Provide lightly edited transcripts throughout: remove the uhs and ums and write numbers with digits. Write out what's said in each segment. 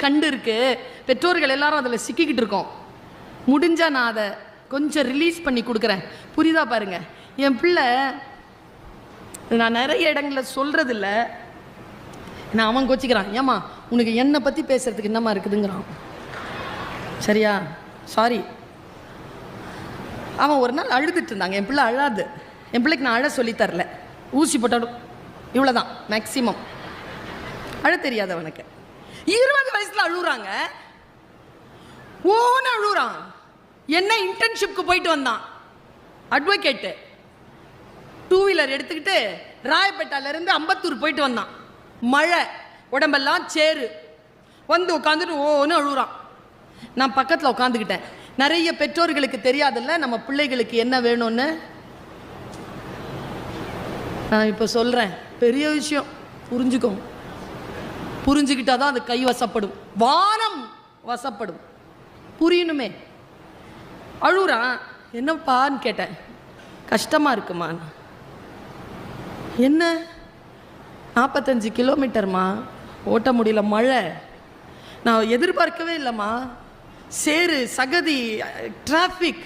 கண்டு இருக்கு, பெற்றோர்கள் எல்லாரும் அதில் சிக்கிக்கிட்டு இருக்கோம். முடிஞ்சா நான் அதை கொஞ்சம் ரிலீஸ் பண்ணி கொடுக்குறேன். புரியுதா பாருங்க. என் பிள்ளை, நான் நிறைய இடங்களில் சொல்றதில்ல, நான் அவன் கோச்சிக்கிறான். ஏமா உனக்கு என்னை பற்றி பேசுறதுக்கு என்னம்மா இருக்குதுங்கிறான். சரியா? சாரி. அவன் ஒரு நாள் அழுதுட்டு இருந்தாங்க. என் பிள்ளை அழாது. என் பிள்ளைக்கு நான் அழ சொல்லித்தரல, ஊசி போட்டாலும் இவ்வளோதான் மேக்சிமம். அழ தெரியாது அவனுக்கு. 20 வயசுல அழுகுறாங்க, ஓன்னு அழுகுறான். என்ன இன்டர்ன்ஷிப்க்கு போயிட்டு வந்தான், அட்வொகேட்டு, 2 வீலர் எடுத்துக்கிட்டு ராயப்பேட்டாலேருந்து அம்பத்தூர் போயிட்டு வந்தான். மழை, உடம்பெல்லாம் சேரு, வந்து உட்காந்துட்டு ஓன்னு அழுகுறான். நான் பக்கத்தில் உட்காந்துக்கிட்டேன். நிறைய பெற்றோர்களுக்கு தெரியாதுல்ல நம்ம பிள்ளைகளுக்கு என்ன வேணும்னு. நான் இப்போ சொல்கிறேன், பெரிய விஷயம், புரிஞ்சுக்கோ. புரிஞ்சுக்கிட்டாதான் அது கை வசப்படும், வானம் வசப்படும். புரியணுமே. அழுகுறான். என்னப்பான்னு கேட்டேன். கஷ்டமாக இருக்குமா? என்ன 45 கிலோமீட்டர்மா, ஓட்ட முடியல, மழை, நான் எதிர்பார்க்கவே இல்லைம்மா, சேரு, சகதி, டிராஃபிக்,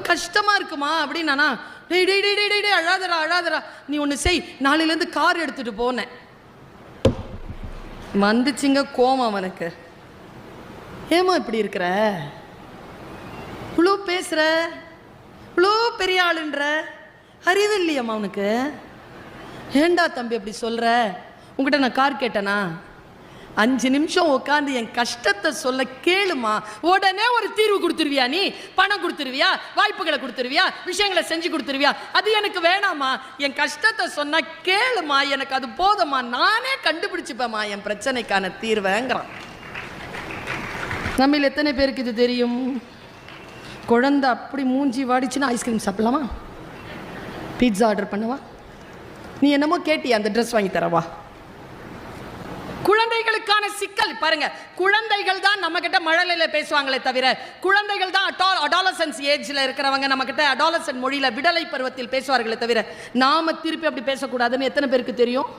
கஷ்டமாக இருக்குமா அப்படின்னா. டேய் டேய் டேய் டேய் டேய் அழாதரா அழாதரா, நீ ஒன்று செய், நாளையிலேருந்து கார் எடுத்துகிட்டு போனேன். வந்துச்சுங்க கோவம் அவனுக்கு. ஏமா இப்படி இருக்கிற, இவ்வளோ பேசுகிற, இவ்வளோ பெரிய ஆளுன்ற, அறிவு இல்லையம்மா அவனுக்கு. ஏண்டா தம்பி அப்படி சொல்கிற? உங்ககிட்ட நான் கார் கேட்டேனா? 5 நிமிஷம் உட்காந்து என் கஷ்டத்தை சொல்ல கேளுமா, உடனே ஒரு தீர்வு கொடுத்துருவியா? நீ பணம் கொடுத்துருவியா, வாய்ப்புகளை கொடுத்துருவியா, விஷயங்களை செஞ்சு கொடுத்துருவியா? அது எனக்கு வேணாமா. என் கஷ்டத்தை சொன்னா கேளுமா, எனக்கு அது போதுமா, நானே கண்டுபிடிச்சுப்பேம்மா என் பிரச்சனைக்கான தீர்வைங்கிறான். நம்ம எத்தனை பேருக்கு இது தெரியும்? குழந்தை அப்படி மூஞ்சி வாடிச்சுன்னா ஐஸ்கிரீம் சாப்பிடலாமா, பீட்சா ஆர்டர் பண்ணவா, நீ என்னமோ கேட்டியா அந்த ட்ரெஸ் வாங்கி தரவா? குழந்தைகளுக்கான சிக்கல் பாருங்க. குழந்தைகள் தான் நம்ம கிட்ட மழலையில பேசுவாங்களே தவிர, குழந்தைகள் தான் அடாலசன்ஸ் ஏஜ்ல இருக்கிறவங்க நம்ம கிட்ட அடாலசன்ட் மொழியில விடலை பருவத்தில் பேசுவார்களே தவிர, நாம திருப்பி அப்படி பேசக்கூடாதுன்னு எத்தனை பேருக்கு தெரியும்?